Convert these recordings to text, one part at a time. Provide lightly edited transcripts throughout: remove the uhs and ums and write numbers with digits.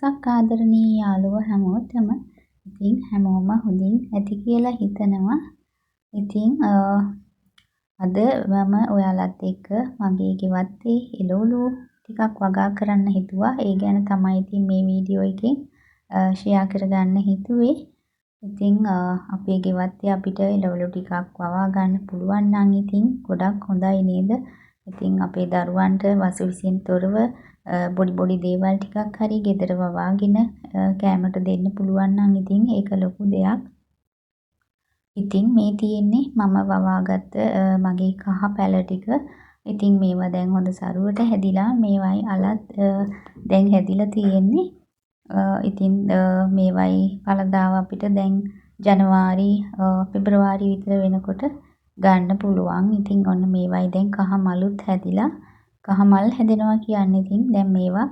දවසක් ආදරණීය යාළුවෝ හැමෝටම. ඉතින් හැමෝම හොඳින් ඇති කියලා හිතනවා. ඉතින් අද මම ඔයාලත් එක්ක මගේ ගෙවත්තේ එළවලු ටිකක් වගා කරන්න හිතුවා. ඒ ගැන තමයි ඉතින් මේ වීඩියෝ එකෙන් ෂෙයා කරගන්න හිතුවේ. ඉතින් අපේ ගෙවත්තේ අපිට එළවලු ටිකක් වවා ගන්න පුළුවන් නම් ඉතින් ගොඩක් හොඳයි නේද? ඉතින් අපේ දරුවන්ට වසවිසෙන් තොරව පොඩි දේවල් ටිකක් හරි ගෙදර වවාගෙන කෑමට දෙන්න පුළුවන් නම් ඉතින් ඒක ලොකු දෙයක්. ඉතින් මේ තියෙන්නේ මම වවාගත්ත මගේ කහ පැල ටික. ඉතින් මේවා දැන් හොඳ සරුවට හැදිලා මේවයි අලත් දැන් හැදිලා තියෙන්නේ. ඉතින් මේවයි පළදාව අපිට දැන් ජනවාරි පෙබරවාරි විතර වෙනකොට ගන්න පුළුවන්. ඉතින් ඔන්න මේවයි දැන් කහ මලුත් හැදිලා කහ මල් හැදෙනවා කියන්නේ ඉතින් දැන් මේවා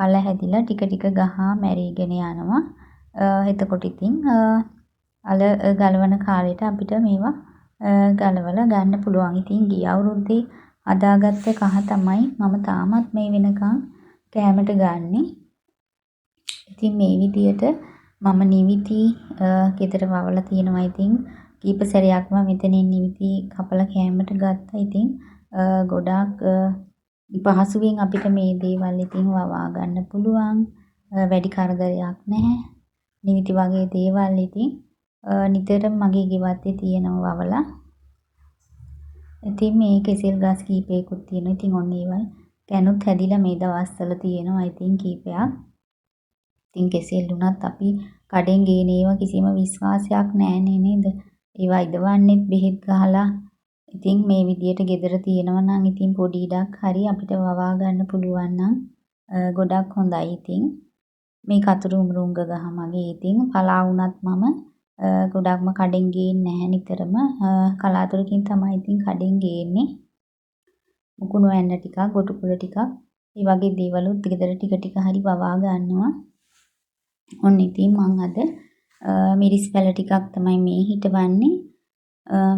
අල හැදිලා ටික ටික ගහ මැරිගෙන යනවා. එතකොට ඉතින් අල ගලවන කාලෙට අපිට මේවා ගලවලා ගන්න පුළුවන්. ඉතින් ගිය අවුරුද්දේ හදාගත්ත කහ තමයි මම තාමත් මේ වෙනකන් කෑමට ගන්නෙ. ඉතින් මේ විදියට මම නිවිති ගෙදර වවලා තියෙනවා. ඉතින් කීප සැරයක්ම මෙතනින් නිවිති කපලා කෑමට ගත්තා. ඉතින් ගොඩාක් පහසුවෙන් අපිට මේ දේවල් ඉතින් වවා ගන්න පුළුවන්. වැඩි කරදරයක් නැහැ. නිවිති වගේ දේවල් ඉතින් නිතරම මගේ ගෙවත්තේ තියෙනවා වවලා. ඉතින් මේ කෙසෙල් ගස් කීපයකුත් තියෙනවා. ඉතින් ඔන්න ඒවයි කැනුත් හැදිලා මේ දවස්වල තියෙනවා. ඉතින් කීපයක්. ඉතින් කෙසෙල් වුණත් අපි කඩෙන් ගේන ඒවා කිසිම විශ්වාසයක් නැහැ නේද? ඒවා ඉදවන්නෙත් බෙහෙත් ගහලා. ඉතින් මේ විදියට ගෙදර තියෙනවා නම් ඉතින් පොඩි ඉඩක් හරි අපිට වවා ගන්න පුළුවන් නම් ගොඩක් හොඳයි. ඉතින් මේ කතුරු උමුරුංග ගහ මගේ ඉතින් පලා වුණත් මම ගොඩක්ම කඩෙන් ගේන්නේ නැහැ නිතරම. කලාතුරකින් තමයි ඉතින් කඩෙන් ගේන්නේ. මුකුණු ඇන්න ටිකක්, ගොටු කුල ටිකක්, මේ වගේ දේවලුත් ගෙදර ටික ටික හරි වවා ගන්නවා. ඔන්න ඉතින් මං අද මිරිස් පැල ටිකක් තමයි මේ හිටවන්නේ.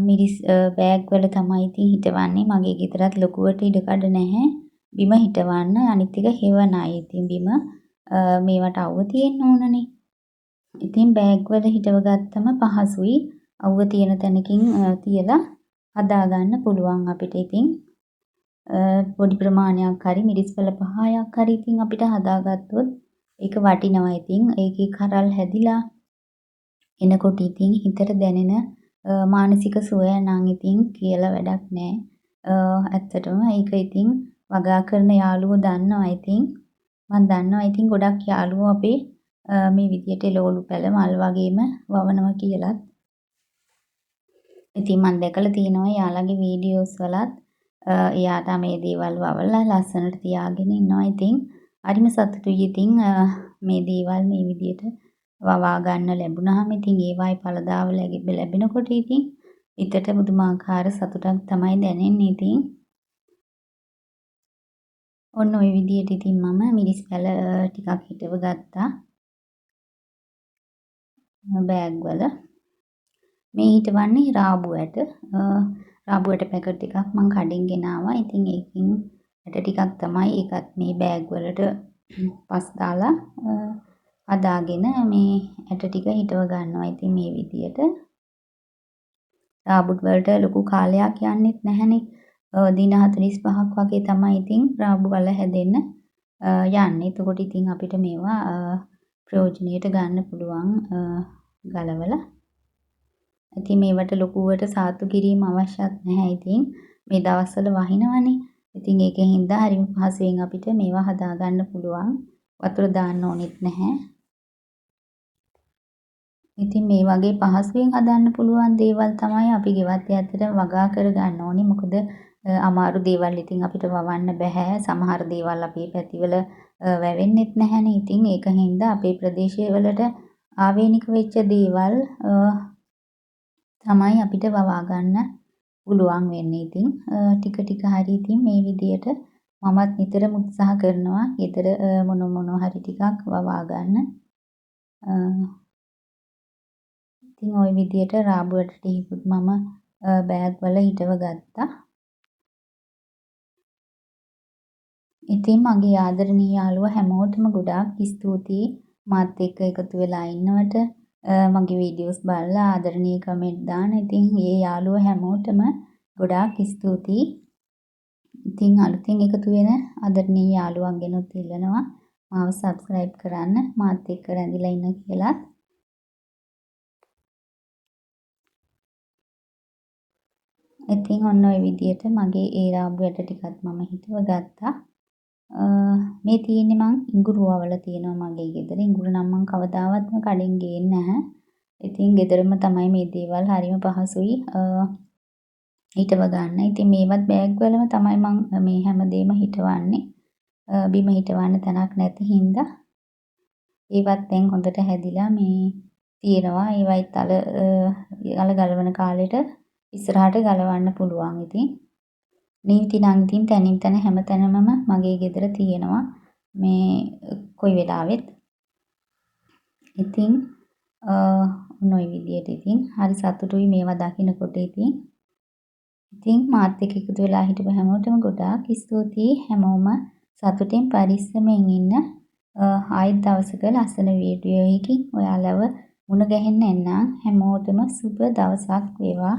මිරිස් බෑග් වල තමයි ඉතින් හිටවන්නේ. මගේ ගෙදරත් ලොකුවට ඉඩකඩ නැහැ. බිම හිටවන්න. අනිත් එක හෙවණයි. ඉතින් බිම මේවට අවුව තියෙන්න ඕනනේ. ඉතින් බෑග් වල හිටව ගත්තම පහසුයි. අවුව තියෙන තැනකින් තියලා හදා ගන්න පුළුවන් අපිට. ඉතින් පොඩි ප්‍රමාණයක් හරි මිරිස් පැල 5ක් හරි ඉතින් අපිට හදාගත්තොත් ඒක වටිනවා. ඉතින් ඒකේ කරල් හැදිලා එනකොට ඉතින් හිතට දැනෙන මානසික සුවය නම් ඉතින් කියලා වැඩක් නැහැ. ඇත්තටම ඒක ඉතින් වගා කරන යාළුවෝ දන්නවා. ඉතින් මම දන්නවා ඉතින් ගොඩක් යාළුවෝ අපේ මේ විදියට එළවලු පැල මල් වගේම වවනවා කියලත්. ඉතින් මම දැකලා තියෙනවා යාළගේ වීඩියෝස් වලත් එයා මේ දේවල් වවලා ලස්සනට තියාගෙන ඉන්නවා. ඉතින් හරිම සතුටුයි ඉතින් මේ දේවල් මේ විදියට වවා ගන්න ලැබුණාම ඉතින් ඒවායි පළදාව ලැබෙනකොට ඉතින් හිතට පුදුමාකාර සතුටක් තමයි දැනෙන්නේ. ඉතින් ඔන්න ඔය විදියට ඉතින් මම මිරිස් පැල ටිකක් හිටව ගත්තා බෑග් වල. මේ හිටවන්නේ රාබු ඇට. රාබු ඇට පැකට් එකක් මම කඩෙන් ගෙනාවා. ඉතින් ඒකෙන් ඇට ටිකක් තමයි ඒකත් මේ බෑග් වලට පස් දාලා හදාගෙන මේ ඇට ටික හිටව ගන්නවා. ඉතින් මේ විදියට රාබු වලට ලොකු කාලයක් යන්නෙත් නැහනේ. දින 45ක් වගේ තමයි ඉතින් රාබු වල හැදෙන්න යන්නේ. එතකොට ඉතින් අපිට මේවා ප්‍රයෝජනෙට ගන්න පුළුවන් ගලවලා. ඉතින් මේවට ලොකුවට සාතු කිරීම අවශ්‍යත් නැහැ. ඉතින් මේ දවස්වල වහිනවනේ. ඉතින් ඒකෙන් හින්දා හරිම පහසුවෙන් අපිට මේවා හදා ගන්න පුළුවන්. වතුර දාන්න ඕනෙත් නැහැ. ඉතින් මේ වගේ පහසුවෙන් හදන්න පුළුවන් දේවල් තමයි අපි ගෙවත්තේ ඇත්තටම වගා කර ගන්න ඕනේ. මොකද අමාරු දේවල් ඉතින් අපිට වවන්න බෑ. සමහර දේවල් අපේ පැතිවල වැවෙන්නෙත් නැහැනේ. ඉතින් ඒක හින්දා අපේ ප්‍රදේශවලට ආවේනික වෙච්ච දේවල් තමයි අපිට වවා ගන්න පුළුවන් වෙන්නේ. ඉතින් ටික ටික හරි ඉතින් මේ විදියට මමත් නිතරම උත්සාහ කරනවා ගෙදර මොන හරි ටිකක් වවා ගන්න. ඉතින් ওই විදියට රාබු ඇට ටිකකුත් මම බෑග් වල හිටව ගත්තා. ඉතින් මගේ ආදරණීය යාළුවෝ හැමෝටම ගොඩාක් ස්තුතියි මාත් එක්ක එකතු වෙලා ඉන්නවට. මගේ වීඩියෝස් බලලා ආදරණීය කමෙන්ට් දාන. ඉතින් ඒ යාළුවෝ හැමෝටම ගොඩාක් ස්තුතියි. ඉතින් අලුතින් එකතු වෙන ආදරණීය යාළුවන්ගෙනුත් ඉල්ලනවා මාව සබ්ස්ක්‍රයිබ් කරන්න මාත් එක්ක රැඳිලා ඉන්න කියලා. ඉතින් ඔන්න ඔය විදියට මගේ ඒ රාබ් වැඩ ටිකත් මම හිතුව ගත්තා. මේ තියෙන්නේ මං ඉඟුරු වවලා තියෙනවා මගේ ගෙදර. ඉඟුරු නම් මං කවදාවත්ම කඩෙන් ගේන්නේ නැහැ. ඉතින් ගෙදරම තමයි මේ දේවල් හරිම පහසුයි හිටව ගන්න. ඉතින් මේවත් බෑග් වලම තමයි මං මේ හැමදේම හිටවන්නේ. බිම හිටවන්න තැනක් නැති හින්දා ඒවත් දැන් හොඳට හැදිලා මේ තියෙනවා. ඒවයිත් අල ගලවන කාලෙට ඉස්සරහට ගලවන්න පුළුවන්. ඉතින් නීති නම් ඉතින් තනින් තන හැම තැනමම මගේ ගෙදර තියෙනවා මේ කොයි වෙලාවෙත්. ඉතින් ඔය විදියට ඉතින් හරි සතුටුයි මේවා දකිනකොට ඉතින් මාත් එක්ක එකතු වෙලා හිටපු හැමෝටම ගොඩාක් ස්තුතියි. හැමෝම සතුටින් පරිස්සමෙන් ඉන්න. ආයෙත් දවසක ලස්සන වීඩියෝ එකකින් ඔයාලව මුණ ගැහෙන්න එන්නම්. හැමෝටම සුබ දවසක් වේවා.